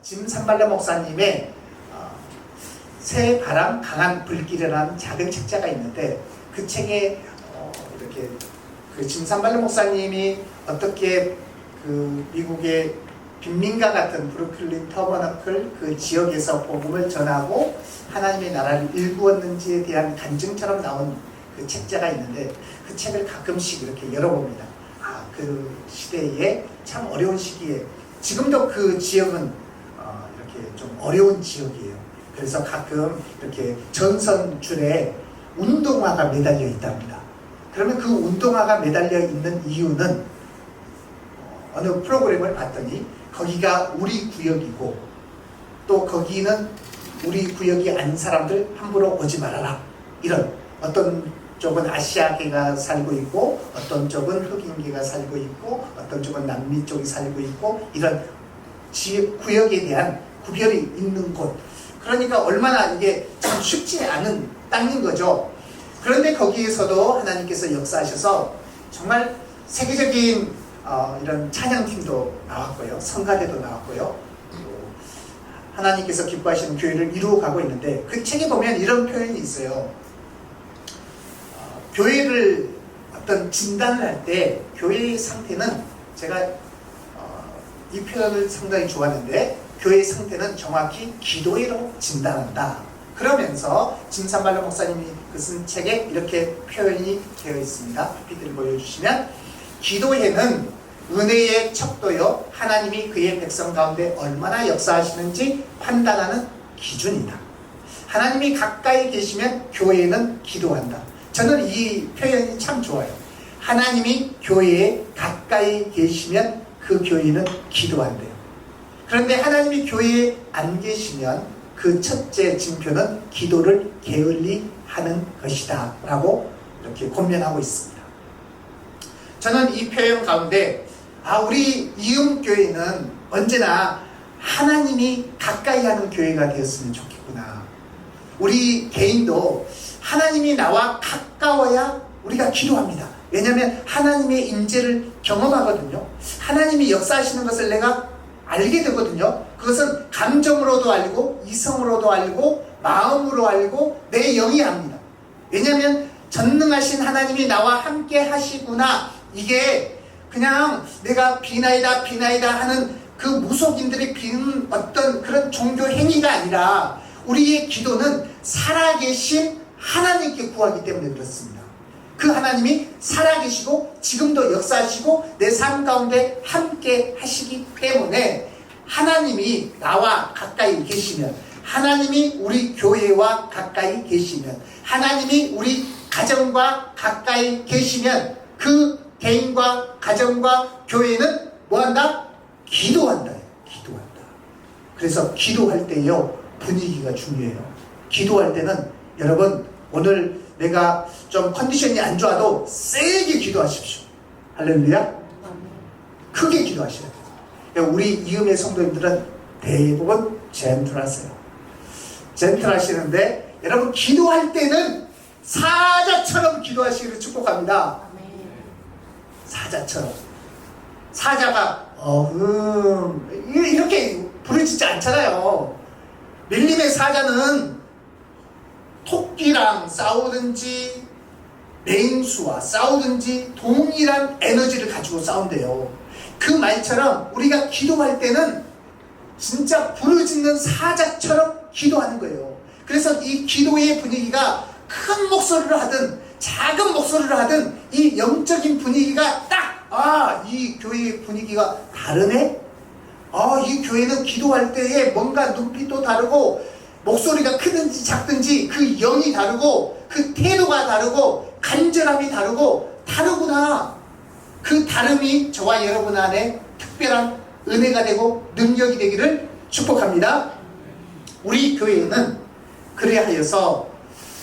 짐 산발레 목사님의 새 바람 강한 불길이라는 작은 책자가 있는데 그 책에 이렇게 그 짐 산발레 목사님이 어떻게 그 미국의 빈민가 같은 브루클린 터버너클 그 지역에서 복음을 전하고 하나님의 나라를 일구었는지에 대한 간증처럼 나온 그 책자가 있는데 그 책을 가끔씩 이렇게 열어봅니다. 그 시대에 참 어려운 시기에 지금도 그 지역은 이렇게 좀 어려운 지역이에요. 그래서 가끔 이렇게 전선줄에 운동화가 매달려 있답니다. 그러면 그 운동화가 매달려 있는 이유는 어느 프로그램을 봤더니 거기가 우리 구역이고 또 거기는 우리 구역이 아닌 사람들 함부로 오지 말아라. 이런 어떤 쪽은 아시아계가 살고 있고 어떤 쪽은 흑인계가 살고 있고 어떤 쪽은 남미 쪽이 살고 있고 이런 구역에 대한 구별이 있는 곳. 그러니까 얼마나 이게 참 쉽지 않은 땅인 거죠. 그런데 거기에서도 하나님께서 역사하셔서 정말 세계적인 이런 찬양팀도 나왔고요. 성가대도 나왔고요. 하나님께서 기뻐하시는 교회를 이루어가고 있는데 그 책에 보면 이런 표현이 있어요. 교회를 어떤 진단을 할 때 교회의 상태는 제가 이 표현을 상당히 좋아하는데 교회의 상태는 정확히 기도회로 진단한다. 그러면서 짐 산발레 목사님이 그 쓴 책에 이렇게 표현이 되어 있습니다. PPT를 보여주시면 기도회는 은혜의 척도요 하나님이 그의 백성 가운데 얼마나 역사하시는지 판단하는 기준이다. 하나님이 가까이 계시면 교회는 기도한다. 저는 이 표현이 참 좋아요. 하나님이 교회에 가까이 계시면 그 교회는 기도한대요. 그런데 하나님이 교회에 안 계시면 그 첫째 징표는 기도를 게을리 하는 것이다 라고 이렇게 권면하고 있습니다. 저는 이 표현 가운데 우리 이음교회는 언제나 하나님이 가까이 하는 교회가 되었으면 좋겠구나. 우리 개인도 하나님이 나와 가까워야 우리가 기도합니다. 왜냐하면 하나님의 임재를 경험하거든요. 하나님이 역사하시는 것을 내가 알게 되거든요. 그것은 감정으로도 알고 이성으로도 알고 마음으로 알고 내 영이 압니다. 왜냐하면 전능하신 하나님이 나와 함께 하시구나. 이게 그냥 내가 비나이다 하는 그 무속인들이 비는 어떤 그런 종교 행위가 아니라 우리의 기도는 살아계신 하나님께 구하기 때문에 그렇습니다. 그 하나님이 살아계시고 지금도 역사하시고 내 삶 가운데 함께 하시기 때문에 하나님이 나와 가까이 계시면, 하나님이 우리 교회와 가까이 계시면, 하나님이 우리 가정과 가까이 계시면 그 개인과 가정과 교회는 뭐한다? 기도한다. 기도한다. 그래서 기도할 때요 분위기가 중요해요. 기도할 때는 여러분 오늘 내가 좀 컨디션이 안 좋아도 세게 기도하십시오. 할렐루야. 크게 기도하셔야 돼요. 우리 이음의 성도님들은 대부분 젠틀하세요. 젠틀하시는데 여러분 기도할 때는 사자처럼 기도하시기를 축복합니다. 사자처럼. 사자가 이렇게 부르짖지 않잖아요. 밀림의 사자는 토끼랑 싸우든지 맹수와 싸우든지 동일한 에너지를 가지고 싸운대요. 그 말처럼 우리가 기도할 때는 진짜 부르짖는 사자처럼 기도하는 거예요. 그래서 이 기도의 분위기가 큰 목소리로 하든 작은 목소리로 하든 이 영적인 분위기가 딱 이 교회의 분위기가 다르네? 이 교회는 기도할 때에 뭔가 눈빛도 다르고 목소리가 크든지 작든지 그 영이 다르고 그 태도가 다르고 간절함이 다르구나. 그 다름이 저와 여러분 안에 특별한 은혜가 되고 능력이 되기를 축복합니다. 우리 교회는 그래야 하여서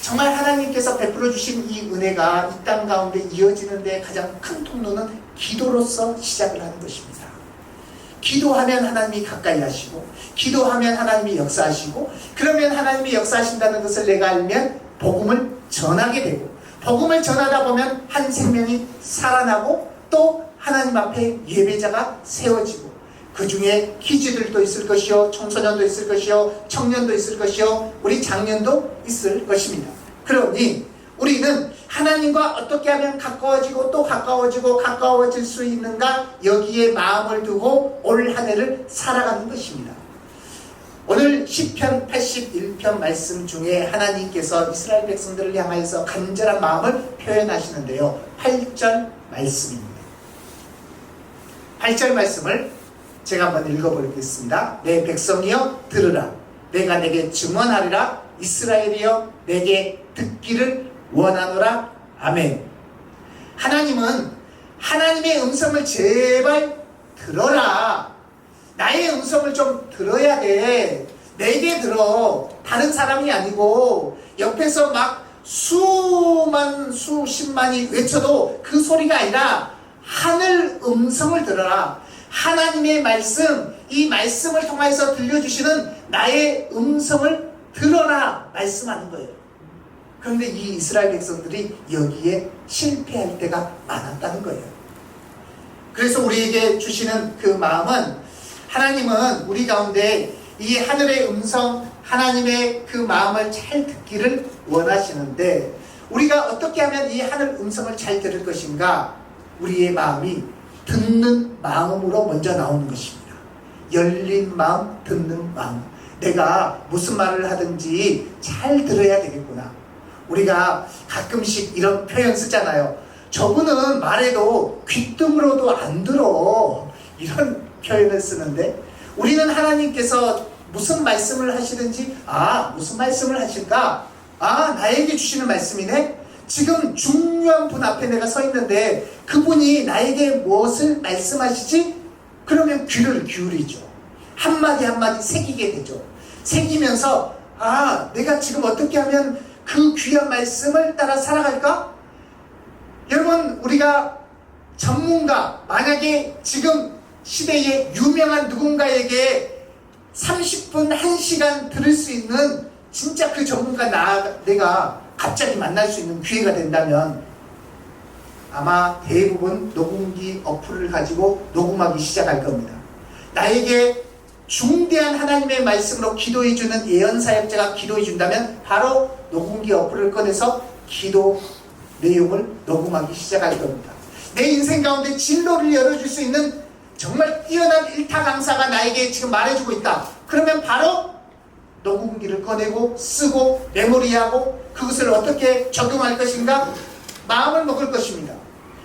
정말 하나님께서 베풀어 주신 이 은혜가 이 땅 가운데 이어지는 데 가장 큰 통로는 기도로서 시작을 하는 것입니다. 기도하면 하나님이 가까이 하시고 기도하면 하나님이 역사하시고 그러면 하나님이 역사하신다는 것을 내가 알면 복음을 전하게 되고 복음을 전하다 보면 한 생명이 살아나고 또 하나님 앞에 예배자가 세워지고 그 중에 키즈들도 있을 것이요, 청소년도 있을 것이요, 청년도 있을 것이요, 우리 장년도 있을 것입니다. 그러니 우리는 하나님과 어떻게 하면 가까워지고 또 가까워지고 가까워질 수 있는가, 여기에 마음을 두고 올 한 해를 살아가는 것입니다. 오늘 시편 81편 말씀 중에 하나님께서 이스라엘 백성들을 향하여서 간절한 마음을 표현하시는데요, 8절 말씀입니다. 8절 말씀을 제가 한번 읽어보겠습니다. 내 백성이여 들으라. 내가 내게 증언하리라. 이스라엘이여 내게 듣기를 원하노라. 아멘. 하나님은 하나님의 음성을 제발 들어라. 나의 음성을 좀 들어야 돼. 내게 들어. 다른 사람이 아니고 옆에서 막 수만 수십만이 외쳐도 그 소리가 아니라 하늘 음성을 들어라. 하나님의 말씀, 이 말씀을 통해서 들려주시는 나의 음성을 들어라 말씀하는 거예요. 그런데 이 이스라엘 백성들이 여기에 실패할 때가 많았다는 거예요. 그래서 우리에게 주시는 그 마음은, 하나님은 우리 가운데 이 하늘의 음성, 하나님의 그 마음을 잘 듣기를 원하시는데, 우리가 어떻게 하면 이 하늘 음성을 잘 들을 것인가? 우리의 마음이 듣는 마음으로 먼저 나오는 것입니다. 열린 마음, 듣는 마음. 내가 무슨 말을 하든지 잘 들어야 되겠구나. 우리가 가끔씩 이런 표현 쓰잖아요. 저분은 말해도 귀등으로도 안 들어. 이런 표현을 쓰는데, 우리는 하나님께서 무슨 말씀을 하시든지, 무슨 말씀을 하실까? 나에게 주시는 말씀이네? 지금 중요한 분 앞에 내가 서 있는데 그분이 나에게 무엇을 말씀하시지? 그러면 귀를 기울이죠. 한마디 한마디 새기게 되죠. 새기면서 내가 지금 어떻게 하면 그 귀한 말씀을 따라 살아갈까? 여러분, 우리가 전문가, 만약에 지금 시대에 유명한 누군가에게 30분, 1시간 들을 수 있는 진짜 그 전문가 내가 갑자기 만날 수 있는 기회가 된다면 아마 대부분 녹음기 어플을 가지고 녹음하기 시작할 겁니다. 나에게 중대한 하나님의 말씀으로 기도해주는 예언사역자가 기도해준다면 바로 녹음기 어플을 꺼내서 기도 내용을 녹음하기 시작할 겁니다. 내 인생 가운데 진로를 열어줄 수 있는 정말 뛰어난 일타 강사가 나에게 지금 말해주고 있다. 그러면 바로 녹음기를 꺼내고 쓰고 메모리하고 그것을 어떻게 적용할 것인가 마음을 먹을 것입니다.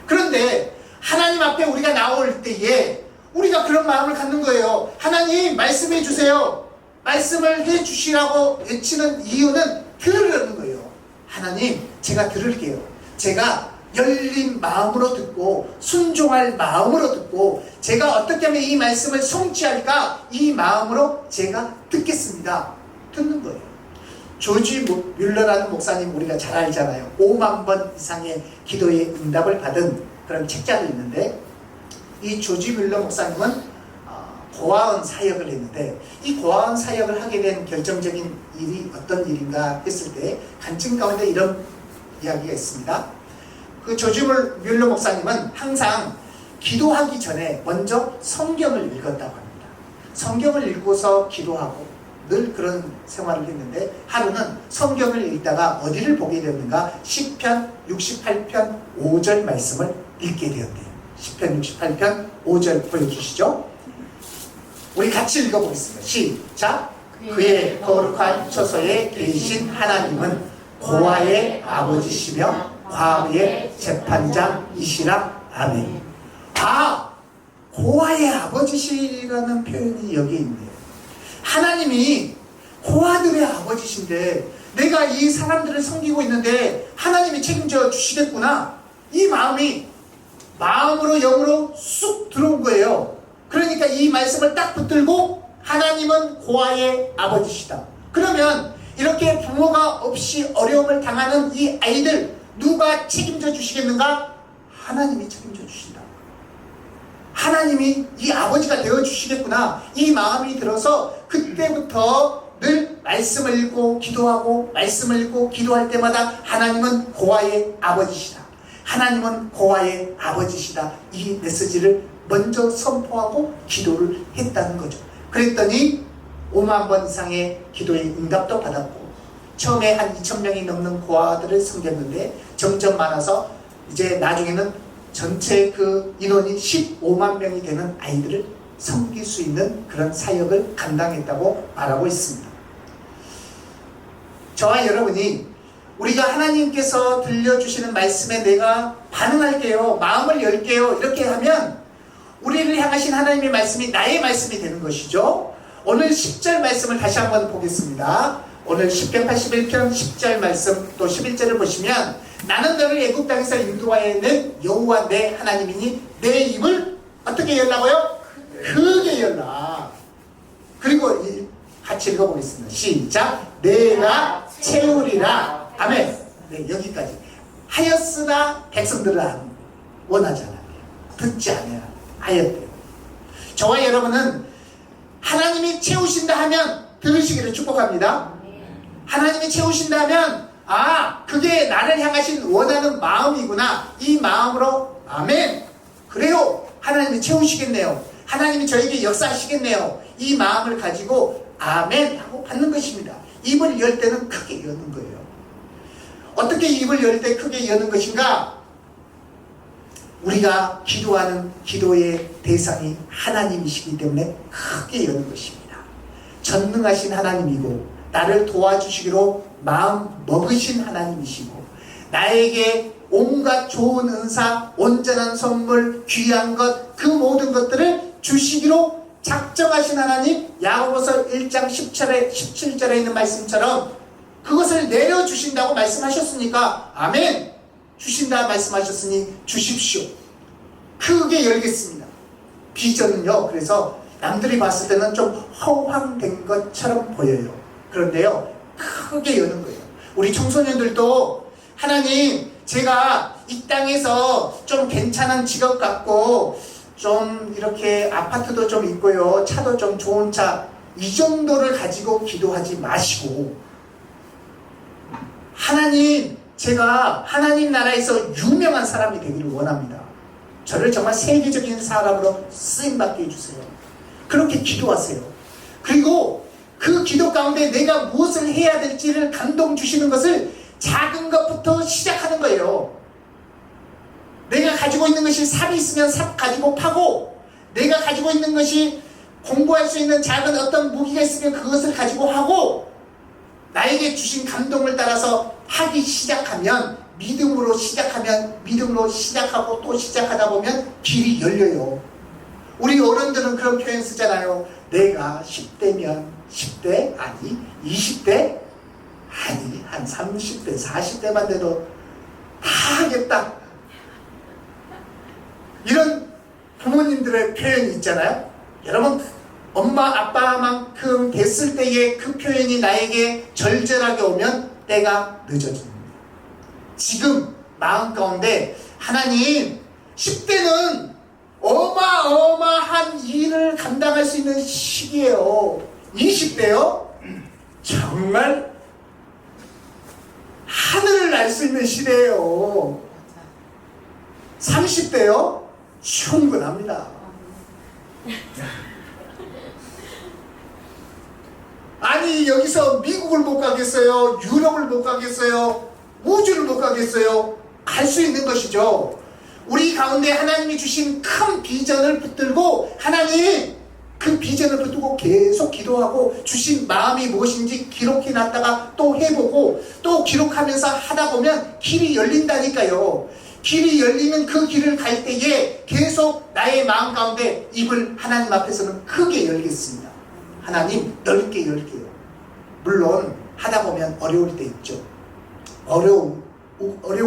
그런데 하나님 앞에 우리가 나올 때에 우리가 그런 마음을 갖는 거예요. 하나님 말씀해 주세요. 말씀을 해 주시라고 외치는 이유는 들으려는 거예요. 하나님, 제가 들을게요. 제가 열린 마음으로 듣고 순종할 마음으로 듣고 제가 어떻게 하면 이 말씀을 성취할까, 이 마음으로 제가 듣겠습니다. 듣는 거예요. 조지 뮬러라는 목사님 우리가 잘 알잖아요. 5만 번 이상의 기도의 응답을 받은 그런 책자도 있는데, 이 조지 뮬러 목사님은 고아원 사역을 했는데, 이 고아원 사역을 하게 된 결정적인 일이 어떤 일인가 했을 때 간증 가운데 이런 이야기가 있습니다. 그 조지 뮬러 목사님은 항상 기도하기 전에 먼저 성경을 읽었다고 합니다. 성경을 읽고서 기도하고 늘 그런 생활을 했는데, 하루는 성경을 읽다가 어디를 보게 되었는가? 시편 68편 5절 말씀을 읽게 되었대요. 시편 68편 5절 보여주시죠. 우리 같이 읽어보겠습니다. 시작. 그의 거룩한 처소에 계신 하나님은 고아의 아버지시며 과부의 재판장이시라. 아멘. 고아의 아버지시라는 표현이 여기에 있네요. 하나님이 고아들의 아버지신데 내가 이 사람들을 섬기고 있는데 하나님이 책임져 주시겠구나. 이 마음이 마음으로 영으로 쑥 들어온 거예요. 그러니까 이 말씀을 딱 붙들고 하나님은 고아의 아버지시다. 그러면 이렇게 부모가 없이 어려움을 당하는 이 아이들 누가 책임져 주시겠는가? 하나님이 책임져 주신다. 하나님이 이 아버지가 되어주시겠구나. 이 마음이 들어서 그때부터 늘 말씀을 읽고 기도하고 말씀을 읽고 기도할 때마다 하나님은 고아의 아버지시다. 하나님은 고아의 아버지시다. 이 메시지를 먼저 선포하고 기도를 했다는 거죠. 그랬더니 5만 번 이상의 기도의 응답도 받았고, 처음에 한 2,000명이 넘는 고아들을 섬겼는데 점점 많아서 이제 나중에는 전체 그 인원이 15만 명이 되는 아이들을 섬길 수 있는 그런 사역을 감당했다고 말하고 있습니다. 저와 여러분이 우리가 하나님께서 들려주시는 말씀에 내가 반응할게요, 마음을 열게요, 이렇게 하면 우리를 향하신 하나님의 말씀이 나의 말씀이 되는 것이죠. 오늘 10절 말씀을 다시 한번 보겠습니다. 오늘 시편 81편 10절 말씀 또 11절을 보시면, 나는 너를 애굽 땅에서 인도하여낸 여호와 내 하나님이니 내 입을 어떻게 열라고요? 크게 열라. 그리고 같이 읽어보겠습니다. 시작. 내가 채우리라. 아멘. 네, 여기까지. 하였으나 백성들은 안 원하지 않아요. 듣지 않아요. 하였대요. 저와 여러분은 하나님이 채우신다 하면 들으시기를 축복합니다. 하나님이 채우신다 하면 그게 나를 향하신 원하는 마음이구나, 이 마음으로 아멘, 그래요, 하나님이 채우시겠네요, 하나님이 저에게 역사하시겠네요, 이 마음을 가지고 아멘 하고 받는 것입니다. 입을 열 때는 크게 여는 거예요. 어떻게 입을 열 때 크게 여는 것인가? 우리가 기도하는 기도의 대상이 하나님이시기 때문에 크게 여는 것입니다. 전능하신 하나님이고 나를 도와주시기로 마음 먹으신 하나님이시고 나에게 온갖 좋은 은사, 온전한 선물, 귀한 것, 그 모든 것들을 주시기로 작정하신 하나님, 야고보서 1장 17절에 있는 말씀처럼 그것을 내려주신다고 말씀하셨으니까 아멘, 주신다 말씀하셨으니 주십시오. 크게 열겠습니다. 비전은요, 그래서 남들이 봤을 때는 좀 허황된 것처럼 보여요. 그런데요, 크게 여는 거예요. 우리 청소년들도 하나님, 제가 이 땅에서 좀 괜찮은 직업 갖고 좀 이렇게 아파트도 좀 있고요, 차도 좀 좋은 차, 이 정도를 가지고 기도하지 마시고, 하나님, 제가 하나님 나라에서 유명한 사람이 되기를 원합니다. 저를 정말 세계적인 사람으로 쓰임받게 해주세요. 그렇게 기도하세요. 그리고 그 기도 가운데 내가 무엇을 해야 될지를 감동 주시는 것을 작은 것부터 시작하는 거예요. 내가 가지고 있는 것이 삽이 있으면 삽 가지고 파고, 내가 가지고 있는 것이 공부할 수 있는 작은 어떤 무기가 있으면 그것을 가지고 하고, 나에게 주신 감동을 따라서 하기 시작하면, 믿음으로 시작하면, 믿음으로 시작하고 또 시작하다 보면 길이 열려요. 우리 어른들은 그런 표현 쓰잖아요. 내가 10대면 10대 아니 20대 아니 한 30대 40대만 돼도 다 하겠다, 이런 부모님들의 표현이 있잖아요. 여러분, 엄마 아빠만큼 됐을 때의 그 표현이 나에게 절절하게 오면 때가 늦어집니다. 지금 마음 가운데 하나님, 10대는 어마어마한 일을 감당할 수 있는 시기예요. 20대요? 정말 하늘을 날 수 있는 시대예요. 30대요? 충분합니다. 아니, 여기서 미국을 못 가겠어요? 유럽을 못 가겠어요? 우주를 못 가겠어요? 갈 수 있는 것이죠. 우리 가운데 하나님이 주신 큰 비전을 붙들고, 하나님, 그 비전을 붙들고 계속 기도하고 주신 마음이 무엇인지 기록해 놨다가 또 해보고 또 기록하면서 하다 보면 길이 열린다니까요. 길이 열리면 그 길을 갈 때에 계속 나의 마음 가운데 입을 하나님 앞에서는 크게 열겠습니다. 하나님, 넓게 열게요. 물론 하다 보면 어려울 때 있죠. 어려운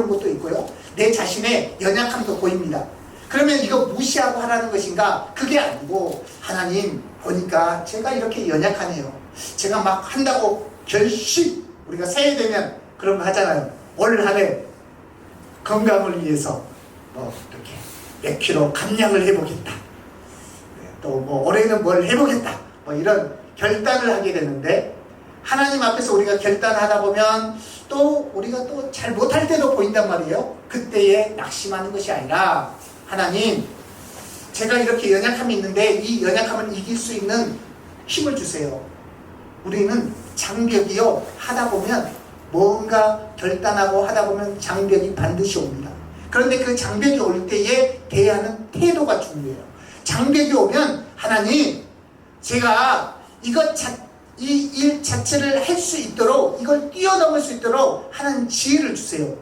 것도 있고요, 내 자신의 연약함도 보입니다. 그러면 이거 무시하고 하라는 것인가? 그게 아니고, 하나님, 보니까 제가 이렇게 연약하네요. 제가 막 한다고 결심, 우리가 새해 되면 그런 거 하잖아요. 올 한 해 건강을 위해서 뭐 이렇게 몇 킬로 감량을 해보겠다, 또 뭐 올해는 뭘 해보겠다, 뭐 이런 결단을 하게 되는데, 하나님 앞에서 우리가 결단하다 보면 또 우리가 또 잘 못할 때도 보인단 말이에요. 그때에 낙심하는 것이 아니라, 하나님, 제가 이렇게 연약함이 있는데 이 연약함을 이길 수 있는 힘을 주세요. 우리는 장벽이요, 하다 보면 뭔가 결단하고 하다 보면 장벽이 반드시 옵니다. 그런데 그 장벽이 올 때에 대하는 태도가 중요해요. 장벽이 오면 하나님, 제가 이 일 자체를 할 수 있도록, 이걸 뛰어넘을 수 있도록 하나님 지혜를 주세요.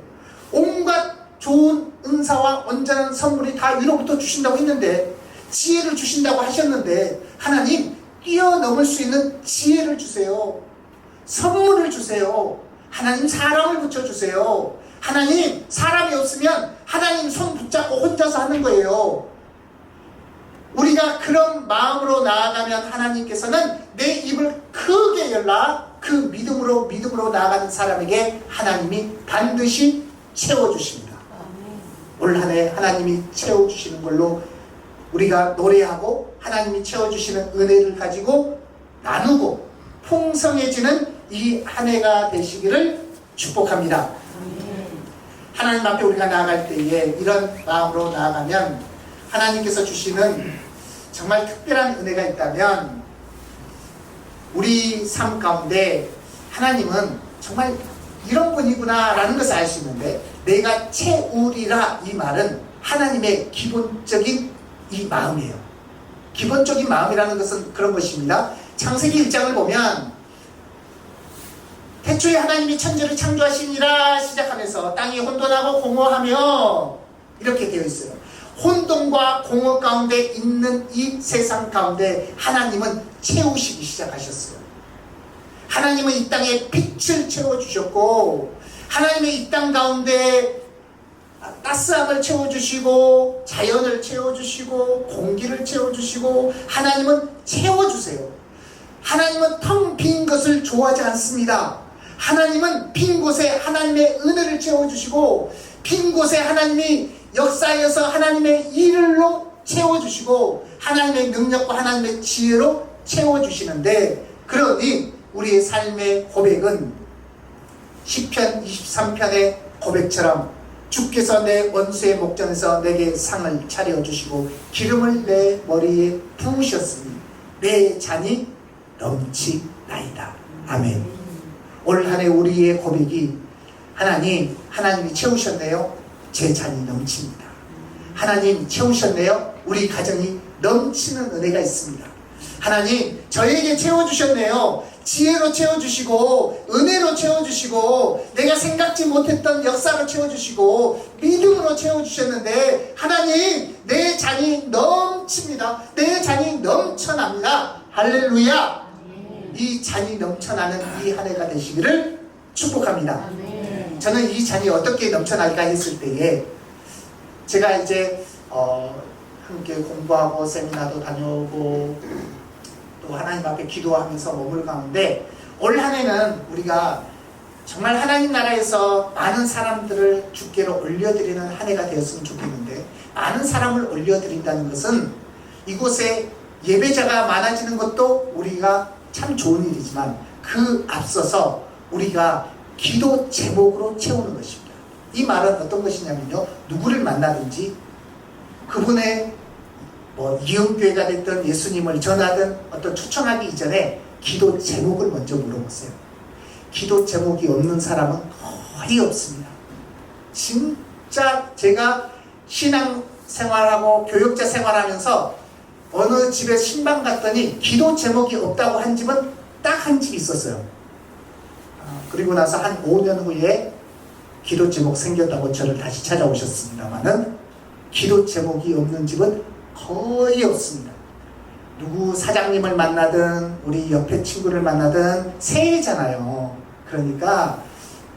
온갖 좋은 은사와 온전한 선물이 다 위로부터 주신다고 했는데, 지혜를 주신다고 하셨는데, 하나님 뛰어넘을 수 있는 지혜를 주세요. 선물을 주세요. 하나님 사람을 붙여주세요. 하나님 사람이 없으면 하나님 손 붙잡고 혼자서 하는 거예요. 우리가 그런 마음으로 나아가면 하나님께서는 내 입을 크게 열라 그 믿음으로 나아가는 사람에게 하나님이 반드시 채워주십니다. 올 한 해 하나님이 채워주시는 걸로 우리가 노래하고 하나님이 채워주시는 은혜를 가지고 나누고 풍성해지는 이 한 해가 되시기를 축복합니다. 하나님 앞에 우리가 나아갈 때에 이런 마음으로 나아가면 하나님께서 주시는 정말 특별한 은혜가 있다면, 우리 삶 가운데 하나님은 정말 이런 분이구나 라는 것을 알 수 있는데, 내가 채우리라 이 말은 하나님의 기본적인 이 마음이에요. 기본적인 마음이라는 것은 그런 것입니다. 창세기 1장을 보면 태초에 하나님이 천지를 창조하시니라 시작하면서 땅이 혼돈하고 공허하며 이렇게 되어 있어요. 혼돈과 공허 가운데 있는 이 세상 가운데 하나님은 채우시기 시작하셨어요. 하나님은 이 땅에 빛을 채워주셨고, 하나님의 이 땅 가운데 따스함을 채워주시고, 자연을 채워주시고, 공기를 채워주시고, 하나님은 채워주세요. 하나님은 텅 빈 것을 좋아하지 않습니다. 하나님은 빈 곳에 하나님의 은혜를 채워주시고, 빈 곳에 하나님이 역사에서 하나님의 일로 채워주시고, 하나님의 능력과 하나님의 지혜로 채워주시는데, 그러니 우리의 삶의 고백은 시편 23편의 고백처럼 주께서 내 원수의 목전에서 내게 상을 차려주시고 기름을 내 머리에 부으셨으니 내 잔이 넘치나이다. 아멘. 올 한 해 우리의 고백이, 하나님이 채우셨네요. 제 잔이 넘칩니다. 하나님 채우셨네요. 우리 가정이 넘치는 은혜가 있습니다. 하나님 저에게 채워주셨네요. 지혜로 채워주시고, 은혜로 채워주시고, 내가 생각지 못했던 역사로 채워주시고, 믿음으로 채워주셨는데, 하나님 내 잔이 넘칩니다. 내 잔이 넘쳐납니다. 할렐루야. 이 잔이 넘쳐나는 이 한 해가 되시기를 축복합니다. 저는 이 잔이 어떻게 넘쳐날까 했을 때에, 제가 이제 함께 공부하고 세미나도 다녀오고 또 하나님 앞에 기도하면서 머물 가운데, 올 한 해는 우리가 정말 하나님 나라에서 많은 사람들을 주께로 올려드리는 한 해가 되었으면 좋겠는데, 많은 사람을 올려드린다는 것은 이곳에 예배자가 많아지는 것도 우리가 참 좋은 일이지만, 그 앞서서 우리가 기도 제목으로 채우는 것입니다. 이 말은 어떤 것이냐면요, 누구를 만나든지 그분의 이음교회가 됐든 예수님을 전하든 어떤 초청하기 이전에 기도 제목을 먼저 물어보세요. 기도 제목이 없는 사람은 거의 없습니다. 진짜 제가 신앙 생활하고 교육자 생활하면서 어느 집에 신방 갔더니 기도 제목이 없다고 한 집은 딱 한 집이 있었어요. 그리고 나서 한 5년 후에 기도 제목 생겼다고 저를 다시 찾아오셨습니다만은, 기도 제목이 없는 집은 거의 없습니다. 누구 사장님을 만나든 우리 옆에 친구를 만나든 새해잖아요. 그러니까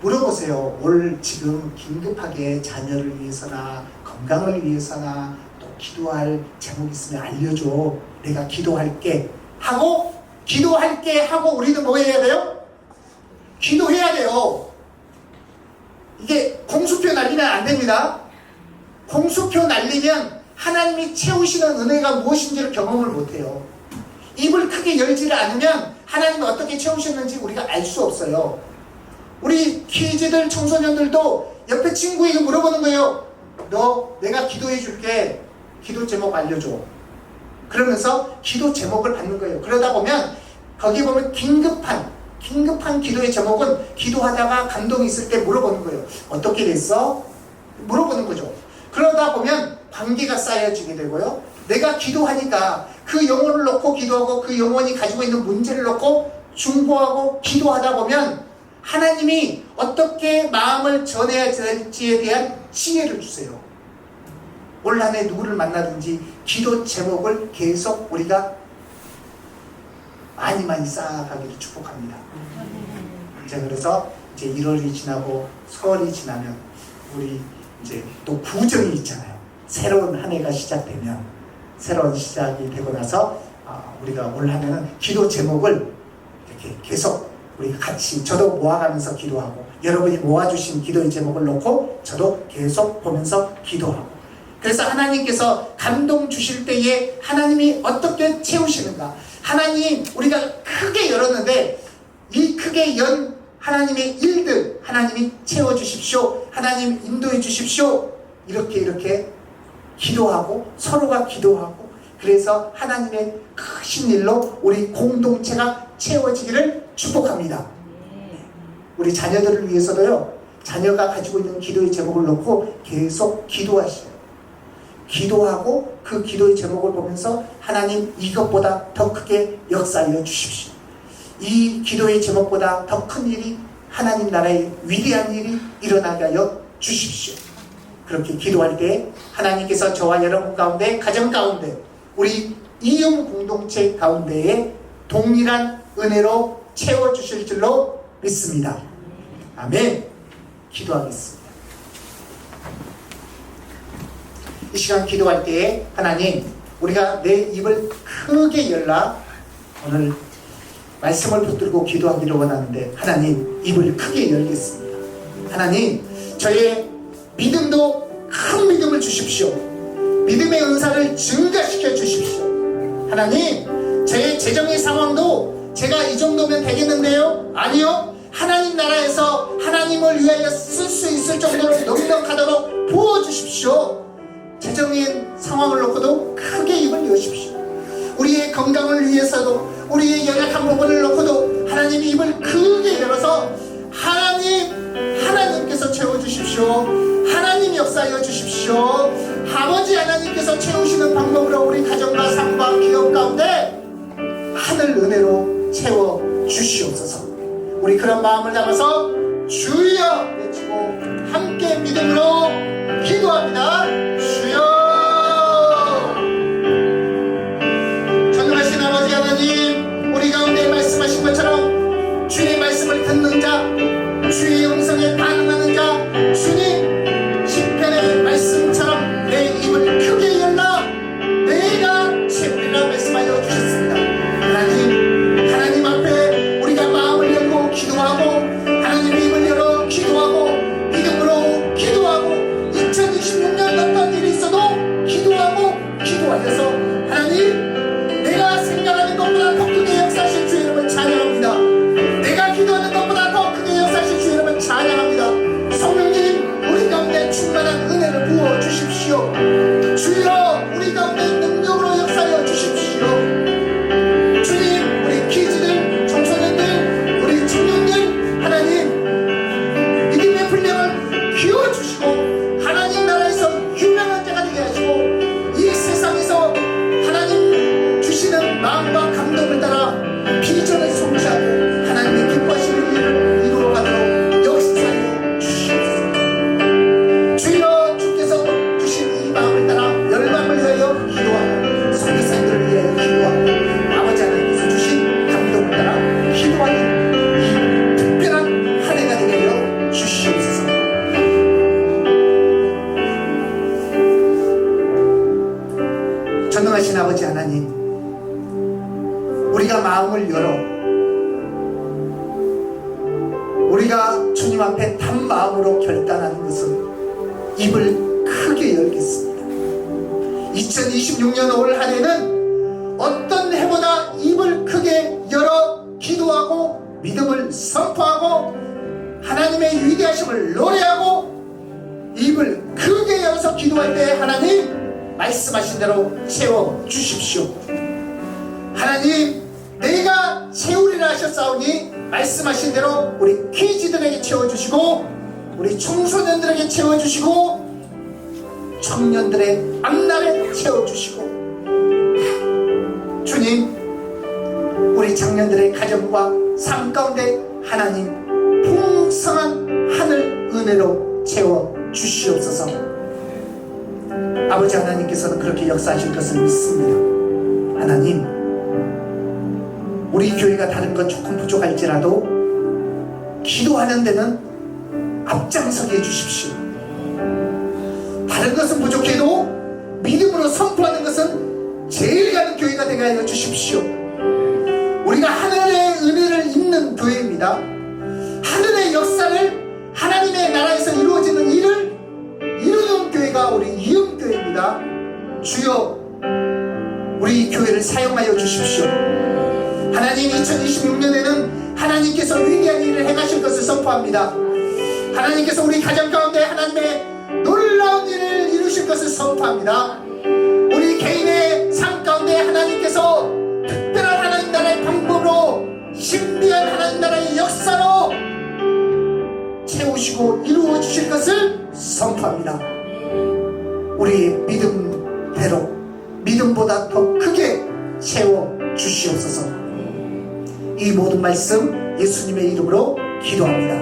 물어보세요. 올 지금 긴급하게 자녀를 위해서나 건강을 위해서나 또 기도할 제목 있으면 알려줘. 내가 기도할게 하고 우리는 뭐 해야 돼요? 기도해야 돼요. 이게 공수표 날리면 안 됩니다. 공수표 날리면 하나님이 채우시는 은혜가 무엇인지를 경험을 못해요. 입을 크게 열지를 않으면 하나님이 어떻게 채우셨는지 우리가 알 수 없어요. 우리 키즈들, 청소년들도 옆에 친구에게 물어보는 거예요. 너 내가 기도해 줄게. 기도 제목 알려줘. 그러면서 기도 제목을 받는 거예요. 그러다 보면 거기 보면 긴급한 기도의 제목은 기도하다가 감동이 있을 때 물어보는 거예요. 어떻게 됐어? 물어보는 거죠. 그러다 보면 관계가 쌓여지게 되고요. 내가 기도하니까 그 영혼을 놓고 기도하고 그 영혼이 가지고 있는 문제를 놓고 중보하고 기도하다 보면 하나님이 어떻게 마음을 전해야 될지에 대한 지혜를 주세요. 올 한 해 누구를 만나든지 기도 제목을 계속 우리가 많이 쌓아가기를 축복합니다. 이제 그래서 이제 1월이 지나고 설이 지나면 우리 이제 또 구정이 있잖아요. 새로운 한 해가 시작되면 새로운 시작이 되고 나서 우리가 올 한 해는 기도 제목을 이렇게 계속 우리가 같이 저도 모아가면서 기도하고 여러분이 모아주신 기도의 제목을 놓고 저도 계속 보면서 기도하고 그래서 하나님께서 감동 주실 때에 하나님이 어떻게 채우시는가 하나님 우리가 크게 열었는데 이 크게 연 하나님의 일들 하나님이 채워주십시오. 하나님 인도해 주십시오. 이렇게 기도하고 서로가 기도하고 그래서 하나님의 크신 일로 우리 공동체가 채워지기를 축복합니다. 우리 자녀들을 위해서도요. 자녀가 가지고 있는 기도의 제목을 놓고 계속 기도하시오. 기도하고 그 기도의 제목을 보면서 하나님 이것보다 더 크게 역사하여 주십시오. 이 기도의 제목보다 더 큰 일이 하나님 나라의 위대한 일이 일어나게 하여 주십시오. 그렇게 기도할 때 하나님께서 저와 여러분 가운데 가정 가운데 우리 이음 공동체 가운데에 동일한 은혜로 채워주실 줄로 믿습니다. 아멘. 기도하겠습니다. 이 시간 기도할 때에 하나님 우리가 내 입을 크게 열라 오늘 말씀을 붙들고 기도하기를 원하는데 하나님 입을 크게 열겠습니다. 하나님 저의 믿음도 큰 믿음을 주십시오. 믿음의 은사를 증가시켜 주십시오. 하나님 제 재정의 상황도 제가 이 정도면 되겠는데요? 아니요. 하나님 나라에서 하나님을 위하여 쓸 수 있을 정도로 넉넉하도록 부어주십시오. 재정의 상황을 놓고도 크게 입을 여십시오. 우리의 건강을 위해서도 우리의 연약한 부분을 놓고도 하나님 입을 크게 열어서 하나님께서 채워주십시오. 하나님 역사하여 주십시오. 아버지 하나님께서 채우시는 방법으로 우리 가정과 삶과 기업 가운데 하늘 은혜로 채워주시옵소서. 우리 그런 마음을 담아서 주여 외치고 함께 믿음으로 기도합니다. 주여. 전능하신 아버지 하나님 우리 가운데 말씀하신 것처럼 주의 말씀을 듣는 자 주의 음성에 반응하는 자 주님 시편의 말씀처럼 내 입을 크게 열라 내가 채우리라 말씀하여 주셨습니다. 하나님 앞에 우리가 마음을 열고 기도하고 하나님 입을 열어 기도하고 믿음으로 기도하고 2026년 어떤 일이 있어도 기도하여서 하나님 내가 생각하는 것보다 더 크게 역사하실 주 이름을 찬양합니다. 내가 기도하는 것보다 더 크게 역사하실 주 이름을 찬양합니다. 성령님 우리 가운데 충만한 은혜를 부어주십시오. 주여 우리 가운데 능력으로 역사하여 주십시오. 주님 우리 키즈들 청소년들 우리 청년들 하나님 믿음의 분량을 키워주시고 하나님 나라에서 유명한 자가 되게 하시고 이 세상에서 하나님 주시는 마음과 감동을 따라 비전을 성취하고 하나님의 기뻐하시는 일을 이루어가도록 역사하여 주시옵소서. 주여 주께서 주신 이 마음을 따라 열방을 위하여 기도하고 선교사님들을 위하여 기도하고 아버지 하나님께서 주신 감동을 따라 기도하는 이 특별한 한 해가 되게 하여 주시옵소서. 전능하신 아버지 하나님 우리가 마음을 열어 우리가 주님 앞에 단 마음으로 결단하는 것은 입을 크게 열겠습니다. 2026년 올 한 해는 어떤 해보다 입을 크게 열어 기도하고 믿음을 선포하고 하나님의 위대하심을 노래하고 입을 크게 열어서 기도할 때 하나님 말씀하시고 말씀하신 대로 채워 주십시오. 하나님, 내가 채우리라 하셨사오니 말씀하신 대로 우리 퀴즈들에게 채워주시고, 우리 청소년들에게 채워주시고, 청년들의 앞날에 채워주시고, 주님, 우리 청년들의 가정과 삶 가운데 하나님 풍성한 하늘 은혜로 채워주시옵소서. 아버지 하나님께서는 그렇게 역사하실 것을 믿습니다. 하나님, 우리 교회가 다른 건 조금 부족할지라도 기도하는 데는 앞장서게 해주십시오. 다른 것은 부족해도 믿음으로 선포하는 것은 제일 가는 교회가 되게 하여 주십시오. 우리가 하늘의 은혜를 입는 교회입니다. 하늘의 역사를 하나님의 나라에서 이루어지는 일을 이루는 교회가 우리 이음교회입니다. 주여, 우리 교회를 사용하여 주십시오. 하나님, 2026년에는 하나님께서 위대한 일을 행하실 것을 선포합니다. 하나님께서 우리 가정 가운데 하나님의 놀라운 일을 이루실 것을 선포합니다. 우리 개인의 삶 가운데 하나님께서 특별한 하나님 나라의 방법으로, 신비한 하나님 나라의 역사로 채우시고 이루어 주실 것을 선포합니다. 우리 믿음대로, 믿음보다 더 크게 채워 주시옵소서. 이 모든 말씀 예수님의 이름으로 기도합니다.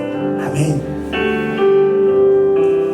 아멘.